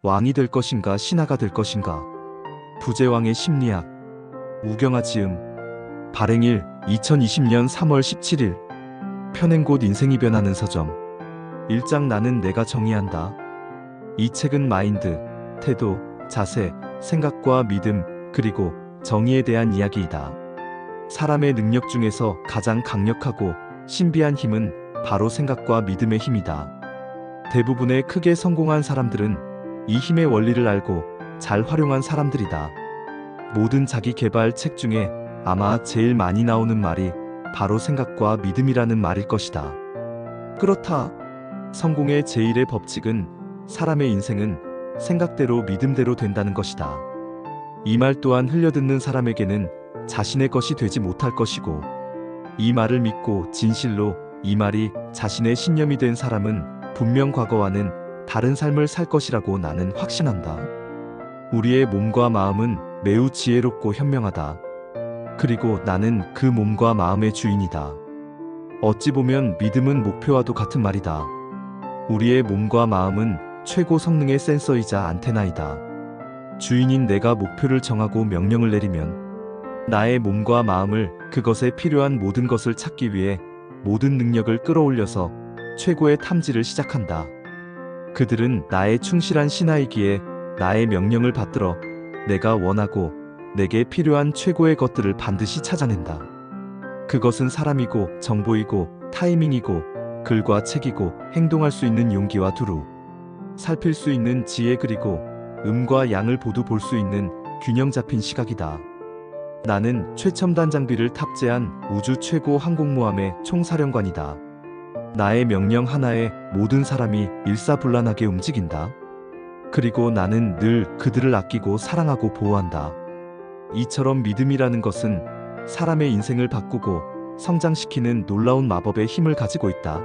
왕이 될 것인가 신하가 될 것인가. 부제왕의 심리학. 우경아 지음. 발행일 2020년 3월 17일. 펴낸 곳 인생이 변하는 서점. 1장 나는 내가 정의한다. 이 책은 마인드, 태도, 자세, 생각과 믿음, 그리고 정의에 대한 이야기이다. 사람의 능력 중에서 가장 강력하고 신비한 힘은 바로 생각과 믿음의 힘이다. 대부분의 크게 성공한 사람들은 이 힘의 원리를 알고 잘 활용한 사람들이다. 모든 자기 개발 책 중에 아마 제일 많이 나오는 말이 바로 생각과 믿음이라는 말일 것이다. 그렇다. 성공의 제1의 법칙은 사람의 인생은 생각대로 믿음대로 된다는 것이다. 이 말 또한 흘려듣는 사람에게는 자신의 것이 되지 못할 것이고, 이 말을 믿고 진실로 이 말이 자신의 신념이 된 사람은 분명 과거와는 다른 삶을 살 것이라고 나는 확신한다. 우리의 몸과 마음은 매우 지혜롭고 현명하다. 그리고 나는 그 몸과 마음의 주인이다. 어찌 보면 믿음은 목표와도 같은 말이다. 우리의 몸과 마음은 최고 성능의 센서이자 안테나이다. 주인인 내가 목표를 정하고 명령을 내리면 나의 몸과 마음을 그것에 필요한 모든 것을 찾기 위해 모든 능력을 끌어올려서 최고의 탐지를 시작한다. 그들은 나의 충실한 신하이기에 나의 명령을 받들어 내가 원하고 내게 필요한 최고의 것들을 반드시 찾아낸다. 그것은 사람이고 정보이고 타이밍이고 글과 책이고 행동할 수 있는 용기와 두루, 살필 수 있는 지혜, 그리고 음과 양을 모두 볼 수 있는 균형 잡힌 시각이다. 나는 최첨단 장비를 탑재한 우주 최고 항공모함의 총사령관이다. 나의 명령 하나에 모든 사람이 일사불란하게 움직인다. 그리고 나는 늘 그들을 아끼고 사랑하고 보호한다. 이처럼 믿음이라는 것은 사람의 인생을 바꾸고 성장시키는 놀라운 마법의 힘을 가지고 있다.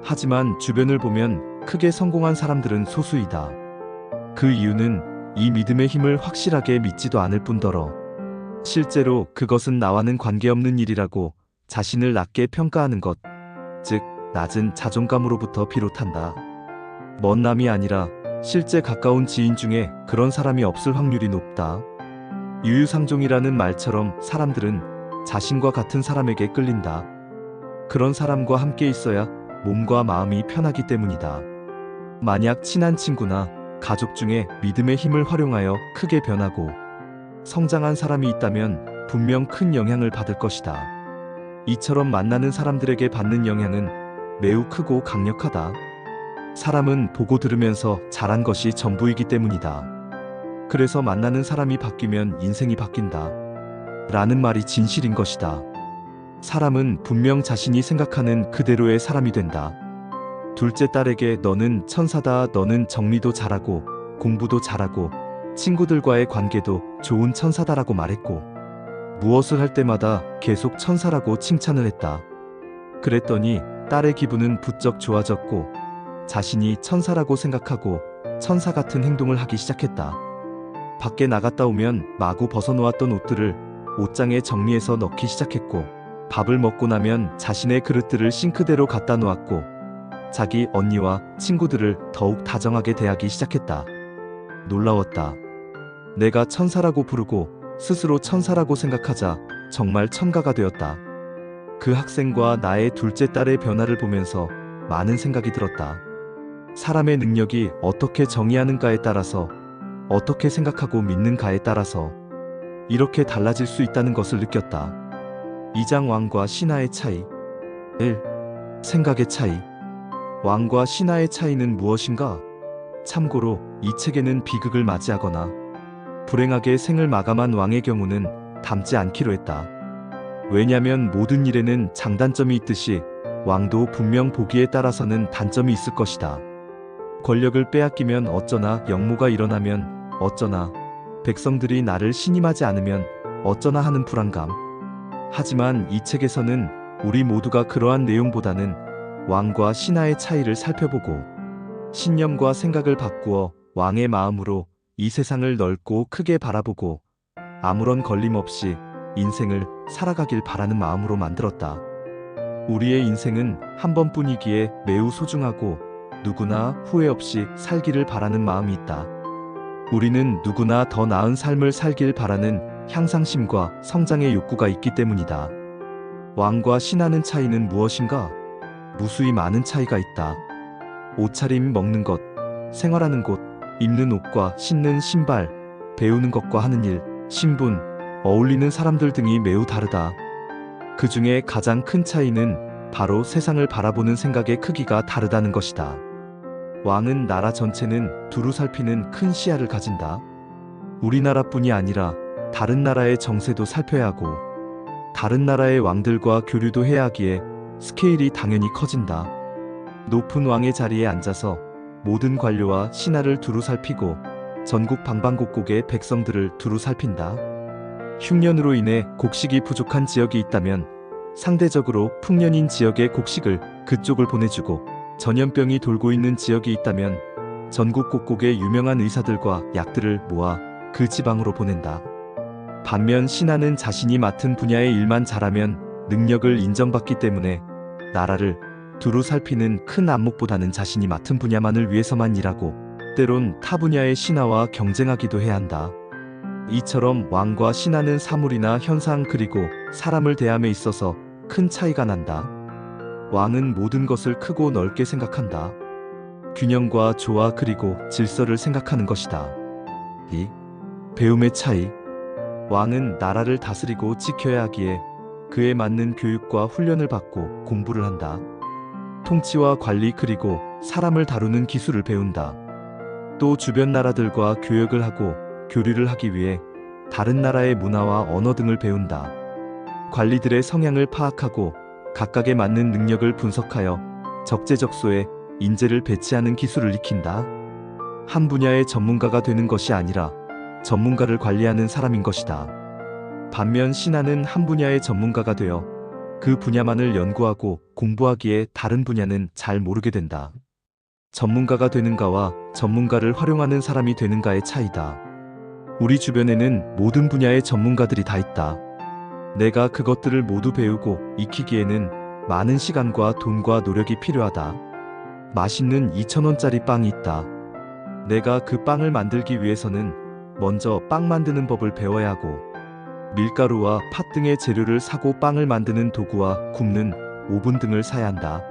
하지만 주변을 보면 크게 성공한 사람들은 소수이다. 그 이유는 이 믿음의 힘을 확실하게 믿지도 않을 뿐더러 실제로 그것은 나와는 관계없는 일이라고 자신을 낮게 평가하는 것, 즉 낮은 자존감으로부터 비롯한다. 먼 남이 아니라 실제 가까운 지인 중에 그런 사람이 없을 확률이 높다. 유유상종이라는 말처럼 사람들은 자신과 같은 사람에게 끌린다. 그런 사람과 함께 있어야 몸과 마음이 편하기 때문이다. 만약 친한 친구나 가족 중에 믿음의 힘을 활용하여 크게 변하고 성장한 사람이 있다면 분명 큰 영향을 받을 것이다. 이처럼 만나는 사람들에게 받는 영향은 매우 크고 강력하다. 사람은 보고 들으면서 자란 것이 전부이기 때문이다. 그래서 만나는 사람이 바뀌면 인생이 바뀐다. 라는 말이 진실인 것이다. 사람은 분명 자신이 생각하는 그대로의 사람이 된다. 둘째 딸에게 너는 천사다. 너는 정리도 잘하고 공부도 잘하고 친구들과의 관계도 좋은 천사다라고 말했고, 무엇을 할 때마다 계속 천사라고 칭찬을 했다. 그랬더니 딸의 기분은 부쩍 좋아졌고 자신이 천사라고 생각하고 천사 같은 행동을 하기 시작했다. 밖에 나갔다 오면 마구 벗어놓았던 옷들을 옷장에 정리해서 넣기 시작했고, 밥을 먹고 나면 자신의 그릇들을 싱크대로 갖다 놓았고, 자기 언니와 친구들을 더욱 다정하게 대하기 시작했다. 놀라웠다. 내가 천사라고 부르고 스스로 천사라고 생각하자 정말 천가가 되었다. 그 학생과 나의 둘째 딸의 변화를 보면서 많은 생각이 들었다. 사람의 능력이 어떻게 정의하는가에 따라서, 어떻게 생각하고 믿는가에 따라서 이렇게 달라질 수 있다는 것을 느꼈다. 2장 왕과 신하의 차이. 1. 생각의 차이. 왕과 신하의 차이는 무엇인가? 참고로 이 책에는 비극을 맞이하거나 불행하게 생을 마감한 왕의 경우는 담지 않기로 했다. 왜냐면 모든 일에는 장단점이 있듯이 왕도 분명 보기에 따라서는 단점이 있을 것이다. 권력을 빼앗기면 어쩌나, 역모가 일어나면 어쩌나, 백성들이 나를 신임하지 않으면 어쩌나 하는 불안감. 하지만 이 책에서는 우리 모두가 그러한 내용보다는 왕과 신하의 차이를 살펴보고 신념과 생각을 바꾸어 왕의 마음으로 이 세상을 넓고 크게 바라보고 아무런 걸림 없이 인생을 살아가길 바라는 마음으로 만들었다. 우리의 인생은 한 번뿐이기에 매우 소중하고 누구나 후회 없이 살기를 바라는 마음이 있다. 우리는 누구나 더 나은 삶을 살길 바라는 향상심과 성장의 욕구가 있기 때문이다. 왕과 신하는 차이는 무엇인가? 무수히 많은 차이가 있다. 옷차림, 먹는 것, 생활하는 곳, 입는 옷과 신는 신발, 배우는 것과 하는 일, 신분, 어울리는 사람들 등이 매우 다르다. 그 중에 가장 큰 차이는 바로 세상을 바라보는 생각의 크기가 다르다는 것이다. 왕은 나라 전체는 두루 살피는 큰 시야를 가진다. 우리나라뿐이 아니라 다른 나라의 정세도 살펴야 하고 다른 나라의 왕들과 교류도 해야 하기에 스케일이 당연히 커진다. 높은 왕의 자리에 앉아서 모든 관료와 신하를 두루 살피고 전국 방방곡곡의 백성들을 두루 살핀다. 흉년으로 인해 곡식이 부족한 지역이 있다면 상대적으로 풍년인 지역의 곡식을 그쪽을 보내주고 전염병이 돌고 있는 지역이 있다면 전국 곳곳의 유명한 의사들과 약들을 모아 그 지방으로 보낸다. 반면 신하는 자신이 맡은 분야의 일만 잘하면 능력을 인정받기 때문에 나라를 두루 살피는 큰 안목보다는 자신이 맡은 분야만을 위해서만 일하고 때론 타 분야의 신하와 경쟁하기도 해야 한다. 이처럼 왕과 신하는 사물이나 현상 그리고 사람을 대함에 있어서 큰 차이가 난다. 왕은 모든 것을 크고 넓게 생각한다. 균형과 조화 그리고 질서를 생각하는 것이다. 이 배움의 차이. 왕은 나라를 다스리고 지켜야 하기에 그에 맞는 교육과 훈련을 받고 공부를 한다. 통치와 관리 그리고 사람을 다루는 기술을 배운다. 또 주변 나라들과 교역을 하고 교류를 하기 위해 다른 나라의 문화와 언어 등을 배운다. 관리들의 성향을 파악하고 각각에 맞는 능력을 분석하여 적재적소에 인재를 배치하는 기술을 익힌다. 한 분야의 전문가가 되는 것이 아니라 전문가를 관리하는 사람인 것이다. 반면 신하는 한 분야의 전문가가 되어 그 분야만을 연구하고 공부하기에 다른 분야는 잘 모르게 된다. 전문가가 되는가와 전문가를 활용하는 사람이 되는가의 차이다. 우리 주변에는 모든 분야의 전문가들이 다 있다. 내가 그것들을 모두 배우고 익히기에는 많은 시간과 돈과 노력이 필요하다. 맛있는 2,000원짜리 빵이 있다. 내가 그 빵을 만들기 위해서는 먼저 빵 만드는 법을 배워야 하고 밀가루와 팥 등의 재료를 사고 빵을 만드는 도구와 굽는 오븐 등을 사야 한다.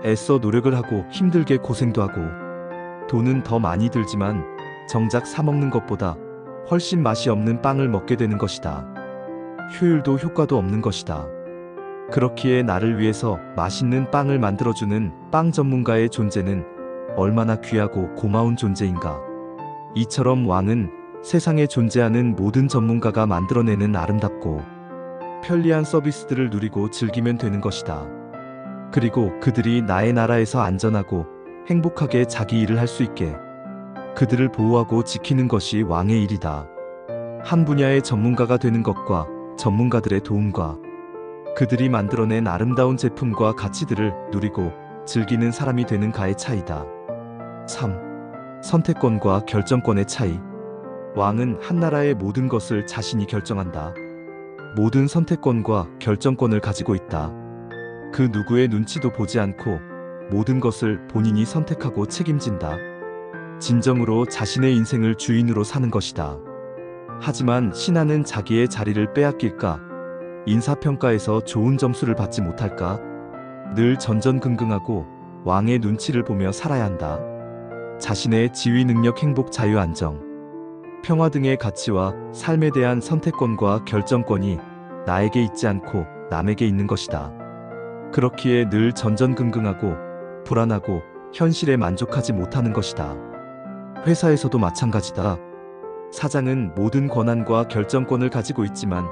애써 노력을 하고 힘들게 고생도 하고 돈은 더 많이 들지만 정작 사 먹는 것보다 훨씬 맛이 없는 빵을 먹게 되는 것이다. 효율도 효과도 없는 것이다. 그렇기에 나를 위해서 맛있는 빵을 만들어주는 빵 전문가의 존재는 얼마나 귀하고 고마운 존재인가. 이처럼 왕은 세상에 존재하는 모든 전문가가 만들어내는 아름답고 편리한 서비스들을 누리고 즐기면 되는 것이다. 그리고 그들이 나의 나라에서 안전하고 행복하게 자기 일을 할 수 있게 그들을 보호하고 지키는 것이 왕의 일이다. 한 분야의 전문가가 되는 것과 전문가들의 도움과 그들이 만들어낸 아름다운 제품과 가치들을 누리고 즐기는 사람이 되는가의 차이다. 3. 선택권과 결정권의 차이. 왕은 한 나라의 모든 것을 자신이 결정한다. 모든 선택권과 결정권을 가지고 있다. 그 누구의 눈치도 보지 않고 모든 것을 본인이 선택하고 책임진다. 진정으로 자신의 인생을 주인으로 사는 것이다. 하지만 신하는 자기의 자리를 빼앗길까? 인사평가에서 좋은 점수를 받지 못할까? 늘 전전긍긍하고 왕의 눈치를 보며 살아야 한다. 자신의 지위, 능력, 행복, 자유, 안정, 평화 등의 가치와 삶에 대한 선택권과 결정권이 나에게 있지 않고 남에게 있는 것이다. 그렇기에 늘 전전긍긍하고 불안하고 현실에 만족하지 못하는 것이다. 회사에서도 마찬가지다. 사장은 모든 권한과 결정권을 가지고 있지만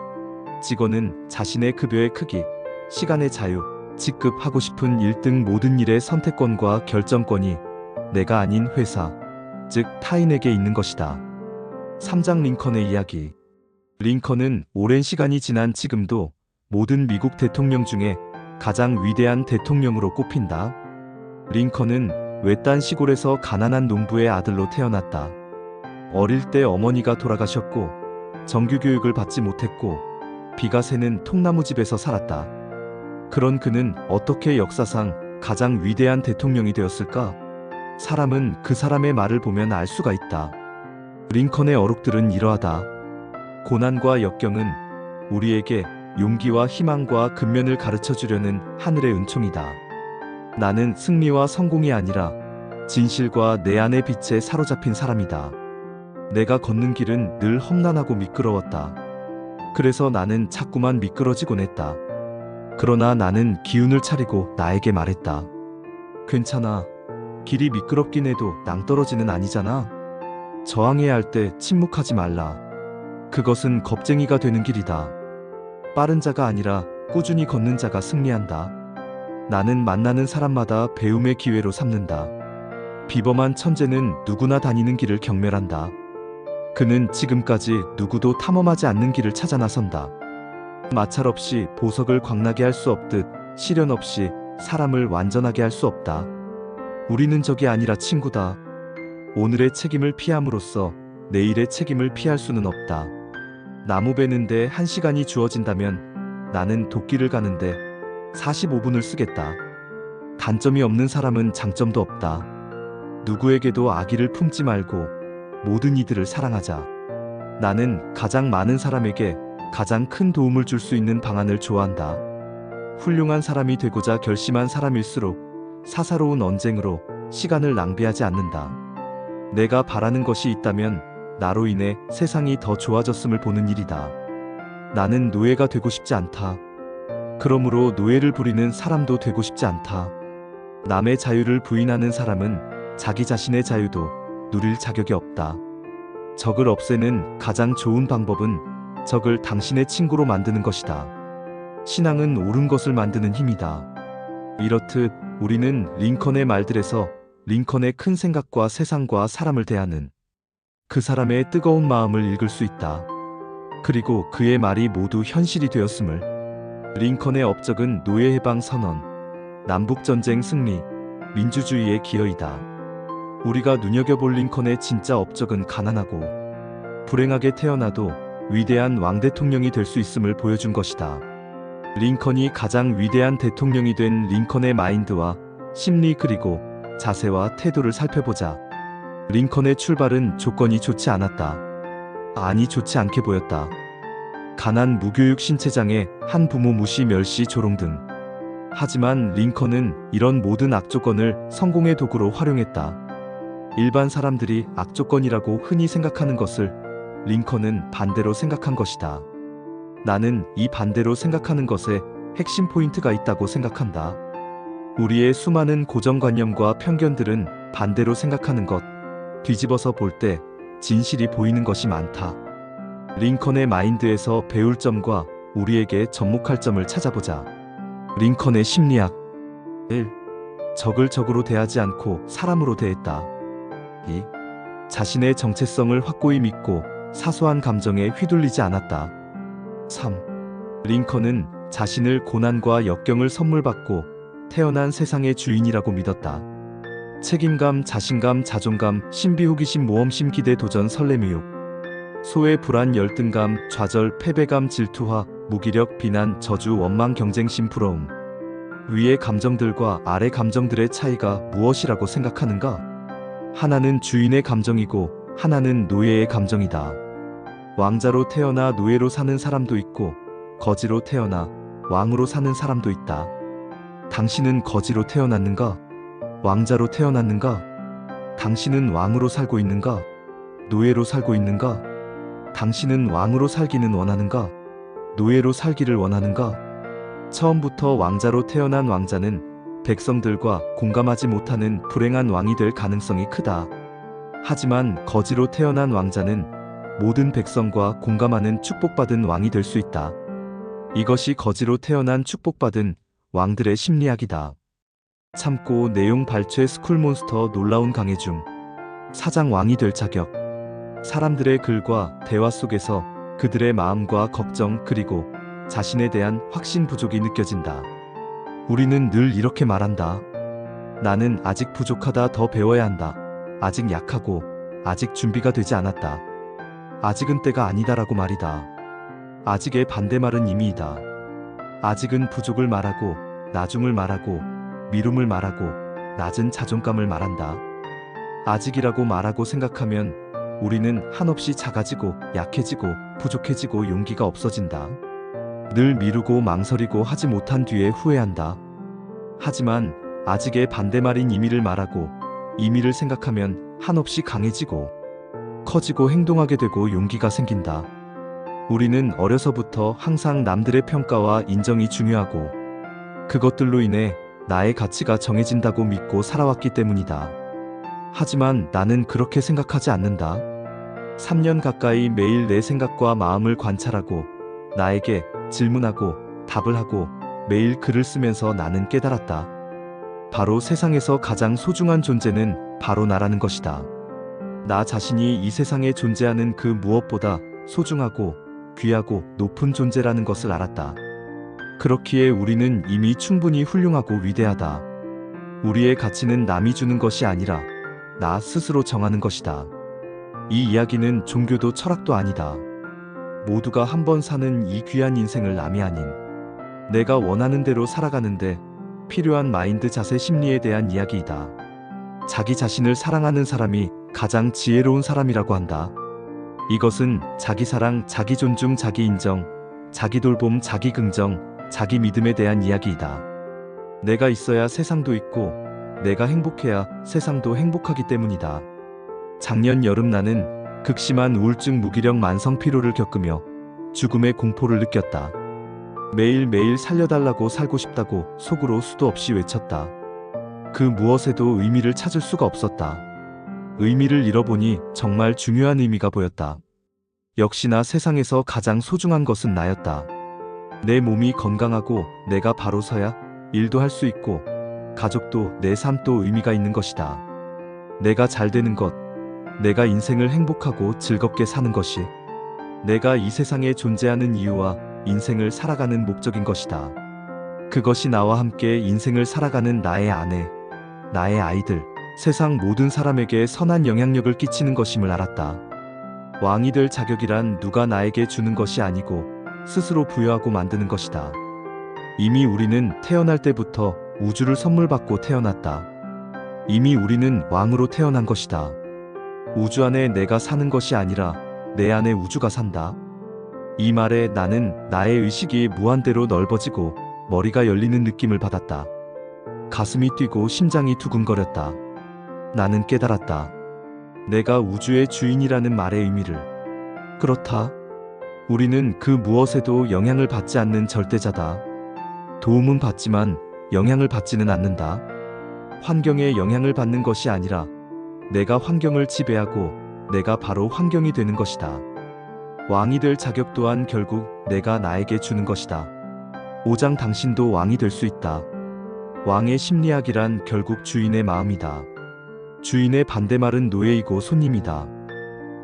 직원은 자신의 급여의 크기, 시간의 자유, 직급, 하고 싶은 일 등 모든 일의 선택권과 결정권이 내가 아닌 회사, 즉 타인에게 있는 것이다. 3장 링컨의 이야기. 링컨은 오랜 시간이 지난 지금도 모든 미국 대통령 중에 가장 위대한 대통령으로 꼽힌다. 링컨은 외딴 시골에서 가난한 농부의 아들로 태어났다. 어릴 때 어머니가 돌아가셨고 정규교육을 받지 못했고 비가 새는 통나무집에서 살았다. 그런 그는 어떻게 역사상 가장 위대한 대통령이 되었을까? 사람은 그 사람의 말을 보면 알 수가 있다. 링컨의 어록들은 이러하다. 고난과 역경은 우리에게 용기와 희망과 근면을 가르쳐 주려는 하늘의 은총이다. 나는 승리와 성공이 아니라 진실과 내 안의 빛에 사로잡힌 사람이다. 내가 걷는 길은 늘 험난하고 미끄러웠다. 그래서 나는 자꾸만 미끄러지곤 했다. 그러나 나는 기운을 차리고 나에게 말했다. 괜찮아. 길이 미끄럽긴 해도 낭떠러지는 아니잖아. 저항해야 할 때 침묵하지 말라. 그것은 겁쟁이가 되는 길이다. 빠른 자가 아니라 꾸준히 걷는 자가 승리한다. 나는 만나는 사람마다 배움의 기회로 삼는다. 비범한 천재는 누구나 다니는 길을 경멸한다. 그는 지금까지 누구도 탐험하지 않는 길을 찾아 나선다. 마찰 없이 보석을 광나게 할 수 없듯 시련 없이 사람을 완전하게 할 수 없다. 우리는 적이 아니라 친구다. 오늘의 책임을 피함으로써 내일의 책임을 피할 수는 없다. 나무 베는데 1시간이 주어진다면 나는 도끼를 가는데 45분을 쓰겠다. 단점이 없는 사람은 장점도 없다. 누구에게도 악의를 품지 말고 모든 이들을 사랑하자. 나는 가장 많은 사람에게 가장 큰 도움을 줄 수 있는 방안을 좋아한다. 훌륭한 사람이 되고자 결심한 사람일수록 사사로운 언쟁으로 시간을 낭비하지 않는다. 내가 바라는 것이 있다면 나로 인해 세상이 더 좋아졌음을 보는 일이다. 나는 노예가 되고 싶지 않다. 그러므로 노예를 부리는 사람도 되고 싶지 않다. 남의 자유를 부인하는 사람은 자기 자신의 자유도 누릴 자격이 없다. 적을 없애는 가장 좋은 방법은 적을 당신의 친구로 만드는 것이다. 신앙은 옳은 것을 만드는 힘이다. 이렇듯 우리는 링컨의 말들에서 링컨의 큰 생각과 세상과 사람을 대하는 그 사람의 뜨거운 마음을 읽을 수 있다. 그리고 그의 말이 모두 현실이 되었음을. 링컨의 업적은 노예 해방 선언, 남북전쟁 승리, 민주주의의 기여이다. 우리가 눈여겨볼 링컨의 진짜 업적은 가난하고 불행하게 태어나도 위대한 왕 대통령이 될 수 있음을 보여준 것이다. 링컨이 가장 위대한 대통령이 된 링컨의 마인드와 심리 그리고 자세와 태도를 살펴보자. 링컨의 출발은 조건이 좋지 않았다. 아니 좋지 않게 보였다. 가난, 무교육, 신체장애, 한부모 무시, 멸시, 조롱 등. 하지만 링컨은 이런 모든 악조건을 성공의 도구로 활용했다. 일반 사람들이 악조건이라고 흔히 생각하는 것을 링컨은 반대로 생각한 것이다. 나는 이 반대로 생각하는 것에 핵심 포인트가 있다고 생각한다. 우리의 수많은 고정관념과 편견들은 반대로 생각하는 것, 뒤집어서 볼 때 진실이 보이는 것이 많다. 링컨의 마인드에서 배울 점과 우리에게 접목할 점을 찾아보자. 링컨의 심리학. 1. 적을 적으로 대하지 않고 사람으로 대했다. 2. 자신의 정체성을 확고히 믿고 사소한 감정에 휘둘리지 않았다. 3. 링컨은 자신을 고난과 역경을 선물 받고 태어난 세상의 주인이라고 믿었다. 책임감, 자신감, 자존감, 신비, 호기심, 모험심, 기대, 도전, 설렘, 의욕, 소외, 불안, 열등감, 좌절, 패배감, 질투화, 무기력, 비난, 저주, 원망, 경쟁심, 부러움. 위의 감정들과 아래 감정들의 차이가 무엇이라고 생각하는가? 하나는 주인의 감정이고 하나는 노예의 감정이다. 왕자로 태어나 노예로 사는 사람도 있고 거지로 태어나 왕으로 사는 사람도 있다. 당신은 거지로 태어났는가? 왕자로 태어났는가? 당신은 왕으로 살고 있는가? 노예로 살고 있는가? 당신은 왕으로 살기는 원하는가? 노예로 살기를 원하는가? 처음부터 왕자로 태어난 왕자는 백성들과 공감하지 못하는 불행한 왕이 될 가능성이 크다. 하지만 거지로 태어난 왕자는 모든 백성과 공감하는 축복받은 왕이 될 수 있다. 이것이 거지로 태어난 축복받은 왕들의 심리학이다. 참고 내용 발췌 스쿨몬스터 놀라운 강해중. 사장 왕이 될 자격. 사람들의 글과 대화 속에서 그들의 마음과 걱정 그리고 자신에 대한 확신 부족이 느껴진다. 우리는 늘 이렇게 말한다. 나는 아직 부족하다. 더 배워야 한다. 아직 약하고 아직 준비가 되지 않았다. 아직은 때가 아니다라고 말이다. 아직의 반대말은 이미이다. 아직은 부족을 말하고 나중을 말하고 미룸을 말하고 낮은 자존감을 말한다. 아직이라고 말하고 생각하면 우리는 한없이 작아지고 약해지고 부족해지고 용기가 없어진다. 늘 미루고 망설이고 하지 못한 뒤에 후회한다. 하지만 아직의 반대말인 이미를 말하고 이미를 생각하면 한없이 강해지고 커지고 행동하게 되고 용기가 생긴다. 우리는 어려서부터 항상 남들의 평가와 인정이 중요하고 그것들로 인해 나의 가치가 정해진다고 믿고 살아왔기 때문이다. 하지만 나는 그렇게 생각하지 않는다. 3년 가까이 매일 내 생각과 마음을 관찰하고 나에게 질문하고 답을 하고 매일 글을 쓰면서 나는 깨달았다. 바로 세상에서 가장 소중한 존재는 바로 나라는 것이다. 나 자신이 이 세상에 존재하는 그 무엇보다 소중하고 귀하고 높은 존재라는 것을 알았다. 그렇기에 우리는 이미 충분히 훌륭하고 위대하다. 우리의 가치는 남이 주는 것이 아니라 나 스스로 정하는 것이다. 이 이야기는 종교도 철학도 아니다. 모두가 한 번 사는 이 귀한 인생을 남이 아닌 내가 원하는 대로 살아가는데 필요한 마인드 자세 심리에 대한 이야기이다. 자기 자신을 사랑하는 사람이 가장 지혜로운 사람이라고 한다. 이것은 자기 사랑, 자기 존중, 자기 인정, 자기 돌봄, 자기 긍정, 자기 믿음에 대한 이야기이다. 내가 있어야 세상도 있고 내가 행복해야 세상도 행복하기 때문이다. 작년 여름 나는 극심한 우울증, 무기력, 만성 피로를 겪으며 죽음의 공포를 느꼈다. 매일매일 살려달라고 살고 싶다고 속으로 수도 없이 외쳤다. 그 무엇에도 의미를 찾을 수가 없었다. 의미를 잃어보니 정말 중요한 의미가 보였다. 역시나 세상에서 가장 소중한 것은 나였다. 내 몸이 건강하고 내가 바로 서야 일도 할 수 있고 가족도 내 삶도 의미가 있는 것이다. 내가 잘 되는 것, 내가 인생을 행복하고 즐겁게 사는 것이 내가 이 세상에 존재하는 이유와 인생을 살아가는 목적인 것이다. 그것이 나와 함께 인생을 살아가는 나의 아내, 나의 아이들, 세상 모든 사람에게 선한 영향력을 끼치는 것임을 알았다. 왕이 될 자격이란 누가 나에게 주는 것이 아니고 스스로 부여하고 만드는 것이다. 이미 우리는 태어날 때부터 우주를 선물 받고 태어났다. 이미 우리는 왕으로 태어난 것이다. 우주 안에 내가 사는 것이 아니라 내 안에 우주가 산다. 이 말에 나는 나의 의식이 무한대로 넓어지고 머리가 열리는 느낌을 받았다. 가슴이 뛰고 심장이 두근거렸다. 나는 깨달았다. 내가 우주의 주인이라는 말의 의미를. 그렇다. 우리는 그 무엇에도 영향을 받지 않는 절대자다. 도움은 받지만 영향을 받지는 않는다. 환경에 영향을 받는 것이 아니라 내가 환경을 지배하고 내가 바로 환경이 되는 것이다. 왕이 될 자격 또한 결국 내가 나에게 주는 것이다. 5장 당신도 왕이 될 수 있다. 왕의 심리학이란 결국 주인의 마음이다. 주인의 반대말은 노예이고 손님이다.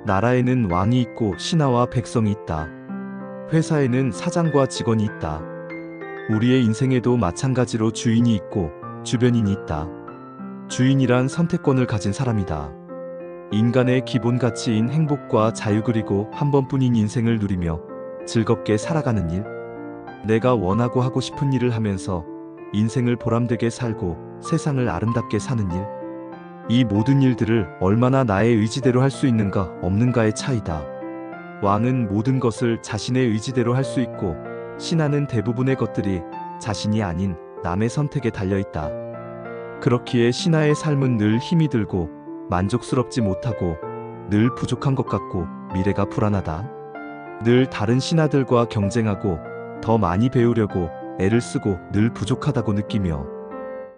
나라에는 왕이 있고 신하와 백성이 있다. 회사에는 사장과 직원이 있다. 우리의 인생에도 마찬가지로 주인이 있고 주변인이 있다. 주인이란 선택권을 가진 사람이다. 인간의 기본 가치인 행복과 자유 그리고 한 번뿐인 인생을 누리며 즐겁게 살아가는 일. 내가 원하고 하고 싶은 일을 하면서 인생을 보람되게 살고 세상을 아름답게 사는 일. 이 모든 일들을 얼마나 나의 의지대로 할 수 있는가 없는가의 차이다. 왕은 모든 것을 자신의 의지대로 할 수 있고 신하는 대부분의 것들이 자신이 아닌 남의 선택에 달려있다. 그렇기에 신하의 삶은 늘 힘이 들고 만족스럽지 못하고 늘 부족한 것 같고 미래가 불안하다. 늘 다른 신하들과 경쟁하고 더 많이 배우려고 애를 쓰고 늘 부족하다고 느끼며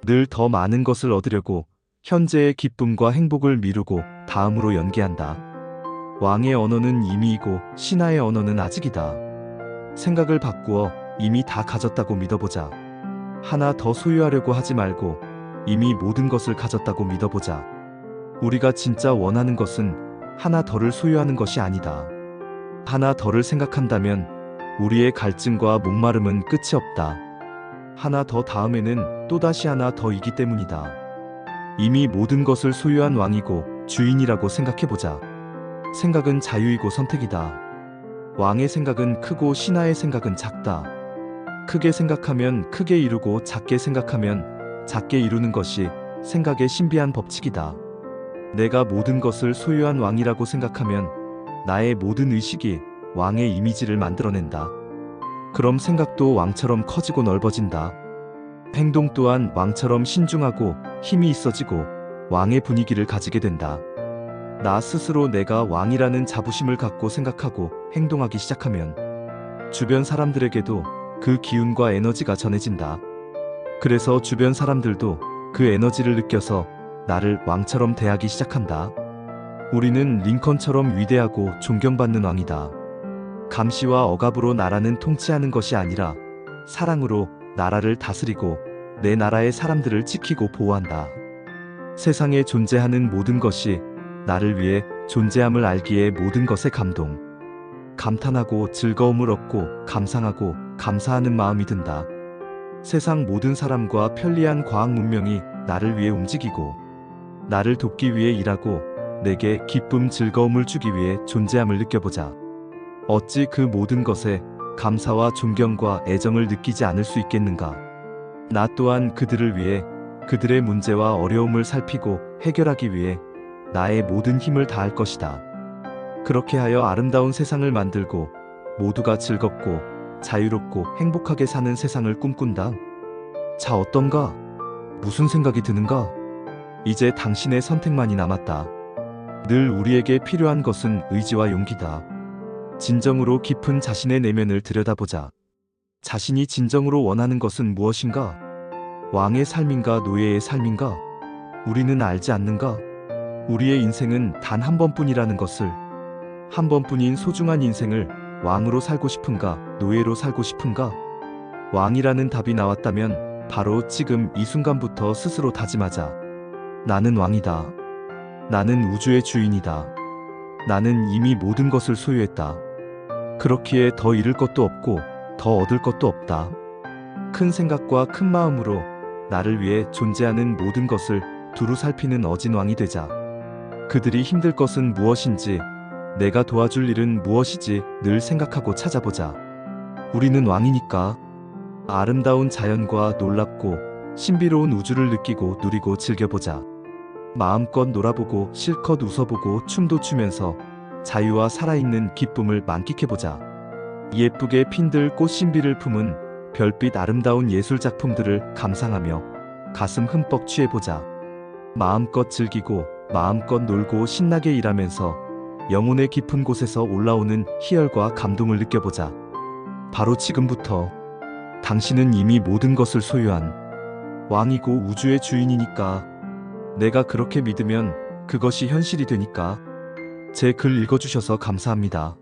늘 더 많은 것을 얻으려고 현재의 기쁨과 행복을 미루고 다음으로 연기한다. 왕의 언어는 이미이고 신하의 언어는 아직이다. 생각을 바꾸어 이미 다 가졌다고 믿어보자. 하나 더 소유하려고 하지 말고 이미 모든 것을 가졌다고 믿어보자. 우리가 진짜 원하는 것은 하나 더를 소유하는 것이 아니다. 하나 더를 생각한다면 우리의 갈증과 목마름은 끝이 없다. 하나 더 다음에는 또다시 하나 더이기 때문이다. 이미 모든 것을 소유한 왕이고 주인이라고 생각해보자. 생각은 자유이고 선택이다. 왕의 생각은 크고 신하의 생각은 작다. 크게 생각하면 크게 이루고 작게 생각하면 작게 이루는 것이 생각의 신비한 법칙이다. 내가 모든 것을 소유한 왕이라고 생각하면 나의 모든 의식이 왕의 이미지를 만들어낸다. 그럼 생각도 왕처럼 커지고 넓어진다. 행동 또한 왕처럼 신중하고 힘이 있어지고 왕의 분위기를 가지게 된다. 나 스스로 내가 왕이라는 자부심을 갖고 생각하고 행동하기 시작하면 주변 사람들에게도 그 기운과 에너지가 전해진다. 그래서 주변 사람들도 그 에너지를 느껴서 나를 왕처럼 대하기 시작한다. 우리는 링컨처럼 위대하고 존경받는 왕이다. 감시와 억압으로 나라는 통치하는 것이 아니라 사랑으로 나라를 다스리고 내 나라의 사람들을 지키고 보호한다. 세상에 존재하는 모든 것이 나를 위해 존재함을 알기에 모든 것에 감탄하고 즐거움을 얻고 감상하고 감사하는 마음이 든다. 세상 모든 사람과 편리한 과학 문명이 나를 위해 움직이고 나를 돕기 위해 일하고 내게 기쁨 즐거움을 주기 위해 존재함을 느껴보자. 어찌 그 모든 것에 감사와 존경과 애정을 느끼지 않을 수 있겠는가? 나 또한 그들을 위해 그들의 문제와 어려움을 살피고 해결하기 위해 나의 모든 힘을 다할 것이다. 그렇게 하여 아름다운 세상을 만들고 모두가 즐겁고 자유롭고 행복하게 사는 세상을 꿈꾼다. 자, 어떤가? 무슨 생각이 드는가? 이제 당신의 선택만이 남았다. 늘 우리에게 필요한 것은 의지와 용기다. 진정으로 깊은 자신의 내면을 들여다보자. 자신이 진정으로 원하는 것은 무엇인가? 왕의 삶인가 노예의 삶인가? 우리는 알지 않는가? 우리의 인생은 단 한 번뿐이라는 것을. 한 번뿐인 소중한 인생을 왕으로 살고 싶은가 노예로 살고 싶은가? 왕이라는 답이 나왔다면 바로 지금 이 순간부터 스스로 다짐하자. 나는 왕이다. 나는 우주의 주인이다. 나는 이미 모든 것을 소유했다. 그렇기에 더 잃을 것도 없고 더 얻을 것도 없다. 큰 생각과 큰 마음으로 나를 위해 존재하는 모든 것을 두루 살피는 어진 왕이 되자. 그들이 힘들 것은 무엇인지, 내가 도와줄 일은 무엇이지 늘 생각하고 찾아보자. 우리는 왕이니까. 아름다운 자연과 놀랍고 신비로운 우주를 느끼고 누리고 즐겨보자. 마음껏 놀아보고 실컷 웃어보고 춤도 추면서 자유와 살아있는 기쁨을 만끽해보자. 예쁘게 핀들 꽃신비를 품은 별빛 아름다운 예술작품들을 감상하며 가슴 흠뻑 취해보자. 마음껏 즐기고 마음껏 놀고 신나게 일하면서 영혼의 깊은 곳에서 올라오는 희열과 감동을 느껴보자. 바로 지금부터 당신은 이미 모든 것을 소유한 왕이고 우주의 주인이니까. 내가 그렇게 믿으면 그것이 현실이 되니까. 제 글 읽어주셔서 감사합니다.